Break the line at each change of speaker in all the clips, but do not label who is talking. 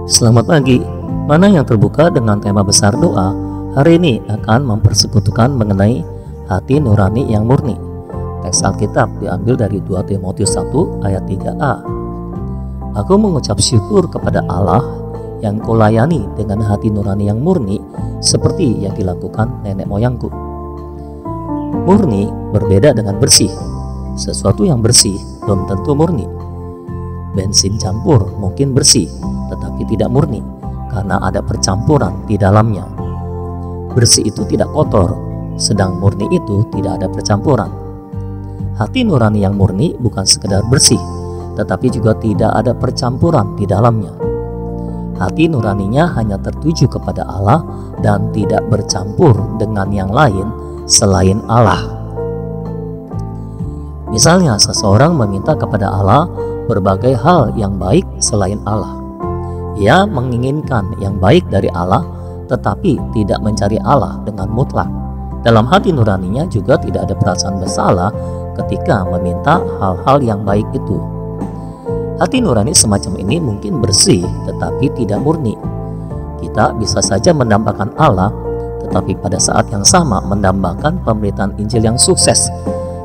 Selamat pagi. Mana yang terbuka dengan tema besar doa hari ini akan mempersekutukan mengenai hati nurani yang murni. Teks Alkitab diambil dari 2 Timotius 1 ayat 3a. Aku mengucap syukur kepada Allah yang kulayani dengan hati nurani yang murni seperti yang dilakukan nenek moyangku. Murni berbeda dengan bersih. Sesuatu yang bersih belum tentu murni. Bensin campur mungkin bersih, tetapi tidak murni karena ada percampuran di dalamnya. Bersih itu tidak kotor, sedang murni itu tidak ada percampuran. Hati nurani yang murni bukan sekedar bersih, tetapi juga tidak ada percampuran di dalamnya. Hati nuraninya hanya tertuju kepada Allah dan tidak bercampur dengan yang lain selain Allah. Misalnya seseorang meminta kepada Allah berbagai hal yang baik selain Allah. Ia menginginkan yang baik dari Allah, tetapi tidak mencari Allah dengan mutlak. Dalam hati nuraninya juga tidak ada perasaan bersalah ketika meminta hal-hal yang baik itu. Hati nurani semacam ini mungkin bersih, tetapi tidak murni. Kita bisa saja mendambakan Allah, tetapi pada saat yang sama mendambakan pemberitaan Injil yang sukses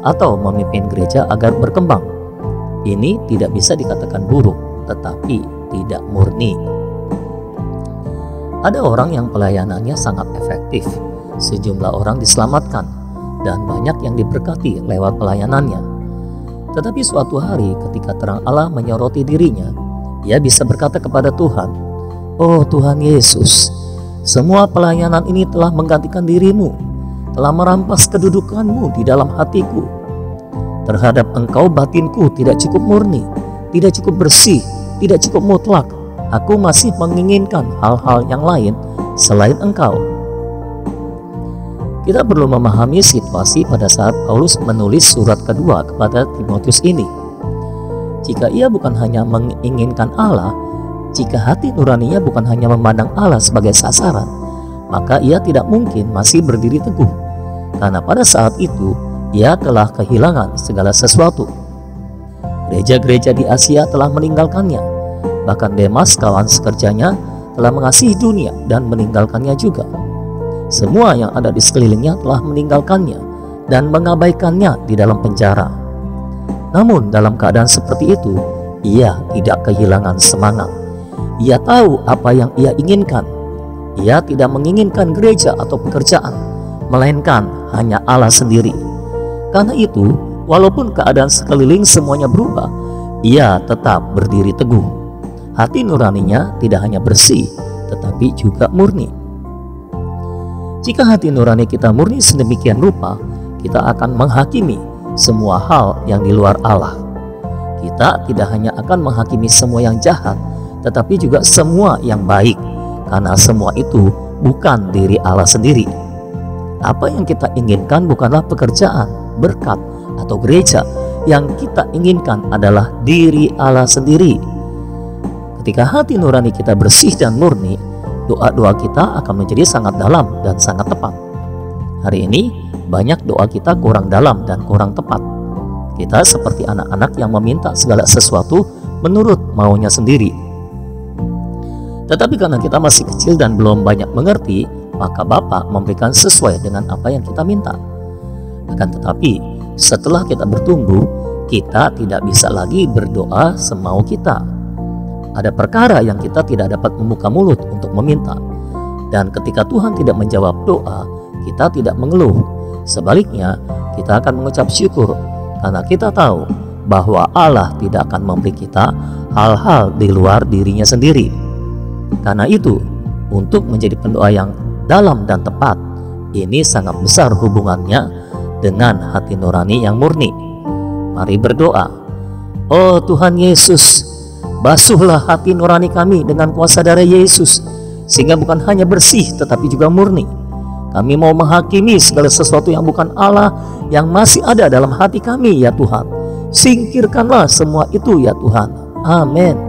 atau memimpin gereja agar berkembang. Ini tidak bisa dikatakan buruk, tetapi tidak murni. Ada orang yang pelayanannya sangat efektif, sejumlah orang diselamatkan, dan banyak yang diberkati lewat pelayanannya. Tetapi suatu hari ketika terang Allah menyoroti dirinya, ia bisa berkata kepada Tuhan, "Oh Tuhan Yesus, semua pelayanan ini telah menggantikan dirimu, telah merampas kedudukanmu di dalam hatiku. Terhadap Engkau batinku tidak cukup murni, tidak cukup bersih, tidak cukup mutlak. Aku masih menginginkan hal-hal yang lain selain Engkau." Kita perlu memahami situasi pada saat Paulus menulis surat kedua kepada Timotius ini. Jika ia bukan hanya menginginkan Allah, jika hati nuraninya bukan hanya memandang Allah sebagai sasaran, maka ia tidak mungkin masih berdiri teguh, karena pada saat itu ia telah kehilangan segala sesuatu. Gereja-gereja di Asia telah meninggalkannya. Bahkan Demas, kawan sekerjanya, telah mengasihi dunia dan meninggalkannya juga. Semua yang ada di sekelilingnya telah meninggalkannya dan mengabaikannya di dalam penjara. Namun dalam keadaan seperti itu, ia tidak kehilangan semangat. Ia tahu apa yang ia inginkan. Ia tidak menginginkan gereja atau pekerjaan, melainkan hanya Allah sendiri. Karena itu, walaupun keadaan sekeliling semuanya berubah, ia tetap berdiri teguh. Hati nuraninya tidak hanya bersih, tetapi juga murni. Jika hati nurani kita murni sedemikian rupa, kita akan menghakimi semua hal yang di luar Allah. Kita tidak hanya akan menghakimi semua yang jahat, tetapi juga semua yang baik, karena semua itu bukan diri Allah sendiri. Apa yang kita inginkan bukanlah pekerjaan, berkat, atau gereja. Yang kita inginkan adalah diri Allah sendiri. Ketika hati nurani kita bersih dan murni, doa-doa kita akan menjadi sangat dalam dan sangat tepat. Hari ini banyak doa kita kurang dalam dan kurang tepat. Kita seperti anak-anak yang meminta segala sesuatu menurut maunya sendiri. Tetapi karena kita masih kecil dan belum banyak mengerti, maka Bapa memberikan sesuai dengan apa yang kita minta. Akan tetapi setelah kita bertumbuh, kita tidak bisa lagi berdoa semau kita. Ada perkara yang kita tidak dapat membuka mulut untuk meminta. Dan ketika Tuhan tidak menjawab doa, kita tidak mengeluh. Sebaliknya, kita akan mengucap syukur karena kita tahu bahwa Allah tidak akan memberi kita hal-hal di luar dirinya sendiri. Karena itu, untuk menjadi pendoa yang dalam dan tepat, ini sangat besar hubungannya dengan hati nurani yang murni. Mari berdoa. Oh Tuhan Yesus, basuhlah hati nurani kami dengan kuasa darah Yesus, sehingga bukan hanya bersih tetapi juga murni. Kami mau menghakimi segala sesuatu yang bukan Allah yang masih ada dalam hati kami ya Tuhan. Singkirkanlah semua itu ya Tuhan. Amin.